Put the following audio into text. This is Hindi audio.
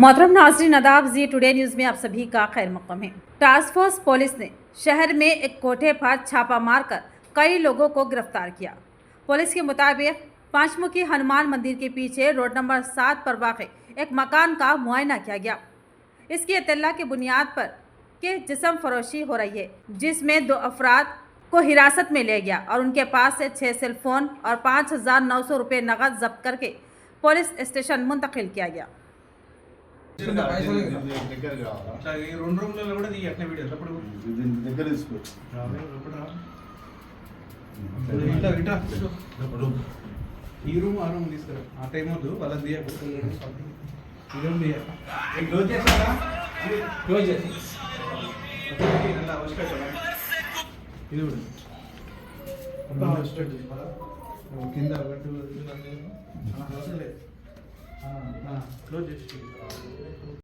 मोहतरम नाज़रीन अदाब जी टुडे न्यूज़ में आप सभी का खैर मक़दम है। टास्क फोर्स पुलिस ने शहर में एक कोठे पर छापा मारकर कई लोगों को गिरफ्तार किया। पुलिस के मुताबिक पांचमुखी हनुमान मंदिर के पीछे रोड नंबर 7 पर वाक़े एक मकान का मुआयना किया गया। इसकी इत्तला की बुनियाद पर कि जिस्म फरोशी हो रही है, जिसमें 2 अफराद को हिरासत में लिया गया और उनके पास से 6 सेल फोन और 5,900 रुपये नकद जब्त करके पुलिस स्टेशन मुंतकिल किया गया। ఈ రూమ్ ఆ రూమ్ తీసుకురా ఆ టైం వద్దు వాళ్ళకి దియ ఈ రూమ్ దియ క్లోజ్ చేసారా క్లోజ్ చేసి നല്ല അവസ്ഥ ఇది కూడా కింద గట్టు అవసరం లేదు క్లోజ్ చేసి